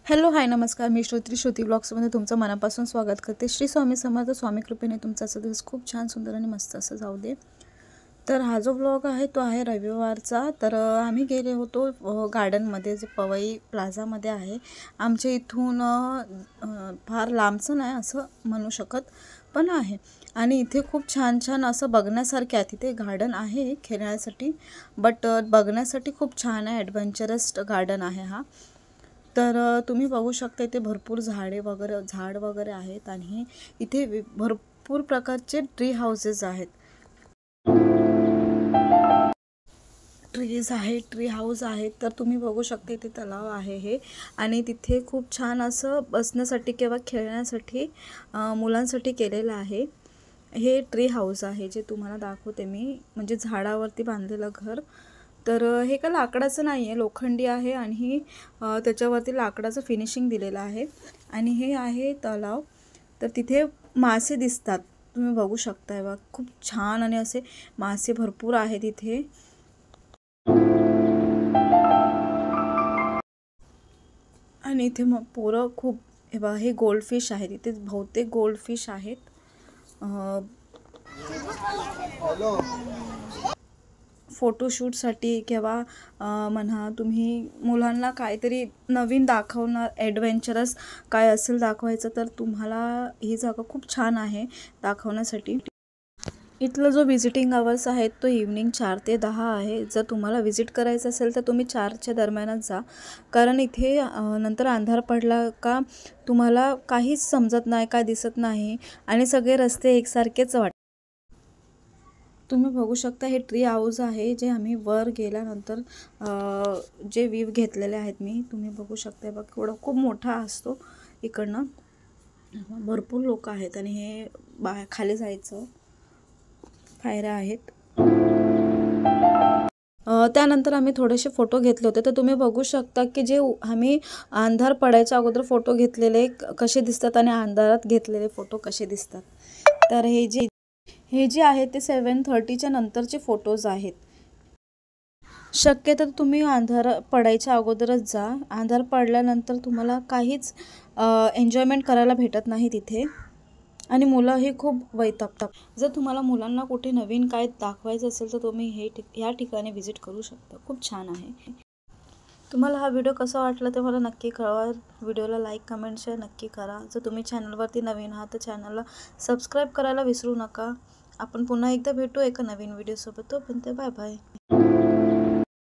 Hello hi नमस्कार. मी श्रुती ब्लॉग्समध्ये तुमचं मनापासून स्वागत करते. श्री स्वामी समर्थ. स्वामी कृपेने तुमचा असा दिवस खूप छान सुंदर आणि मस्त असं जाऊ दे. तर हा जो ब्लॉग आहे तो आहे रविवारचा. तर आम्ही गेले होतो गार्डनमध्ये, जे पवई प्लाझामध्ये आहे. आमच्या इथून फार लांबचं नाही असं म्हणू शकत, पण आहे. आणि इथे खूप छान छान असं बघण्यासारखे आहे. तिथे गार्डन आहे खेळण्यासाठी, बट बघण्यासाठी खूप छान आहे. ॲडव्हेंचरस गार्डन आहे हा. तर तुम्ही बघू शकता इथे भरपूर झाड वगैरे आहेत. आणि इथे भरपूर प्रकारचे ट्री हाऊसेस आहेत. ट्री हाऊस आहेत. तर तुम्ही बघू शकता इथे तलाव आहे हे. आणि तिथे खूप छान असं बसण्यासाठी किंवा खेळण्यासाठी मुलांसाठी केलेलं आहे. हे ट्री हाऊस आहे जे तुम्हाला दाखवते मी, म्हणजे झाडावरती बांधलेलं घर. तर हे का लाकडाचं नाही आहे, लोखंडी आहे. आणि त्याच्यावरती लाकडाचं फिनिशिंग दिलेलं आहे. आणि हे आहे तलाव. तर तिथे मासे दिसतात, तुम्ही बघू शकताय बघा. खूप छान आणि असे मासे भरपूर आहेत इथे. आणि इथे मग पोरं खूप, हे बघा, हे गोल्डफिश आहेत. इथे बहुतेक गोल्डफिश आहेत. फोटोशूटसाठी किंवा म्हणा तुम्ही मुलांना काहीतरी नवीन दाखवणार, ॲडव्हेंचरस काय असेल दाखवायचं, तर तुम्हाला ही जागा खूप छान आहे दाखवण्यासाठी. इथलं जो व्हिजिटिंग आवर्स आहे तो इव्हनिंग 4 ते 10 आहे. जर तुम्हाला व्हिजिट करायचं असेल तर तुम्ही 4च्या दरम्यानच जा, कारण इथे नंतर अंधार पडला का तुम्हाला काहीच समजत नाही, काय दिसत नाही. आणि सगळे रस्ते एकसारखेच वाटतात. तुम्ही बघू शकता हे ट्री हाऊस आहे, जे आम्ही वर गेल्यानंतर जे व्ह्यू घेतलेले आहेत मी, तुम्ही बघू शकता बघ. खूप मोठा असतो. इकडनं भरपूर लोक आहेत. आणि हे खाली जायचं पायऱ्या आहेत. त्यानंतर आम्ही थोडेसे फोटो घेतले होते. तर तुम्ही बघू शकता की जे आम्ही अंधार पडायच्या अगोदर फोटो घेतलेले कसे दिसतात आणि अंधारात घेतलेले फोटो कसे दिसतात. तर हे जे आहे ते 7:30च्या नंतरचे फोटोज आहेत. शक्यतो तुम्ही अंधार पडायच्या अगोदरच जा. अंधार पडल्यानंतर तुम्हाला काहीच एन्जॉयमेंट करायला भेटत नाही तिथे. आणि मुलंही खूप वैतागतात. जर तुम्हाला मुलांना कुठे नवीन काय दाखवायचं असेल तर तुम्ही ह्या ठिकाणी व्हिजिट करू शकता. खूप छान आहे. तुम्हाला हा व्हिडिओ कसा वाटला ते मला नक्की कळवा. व्हिडिओला लाईक, कमेंट, शेअर नक्की करा. जर तुम्ही चॅनलवरती नवीन आहात तर चॅनलला सबस्क्राईब करायला विसरू नका. आपण पुन्हा एकदा भेटू एका नवीन व्हिडिओसोबत. तोपर्यंत बाय बाय.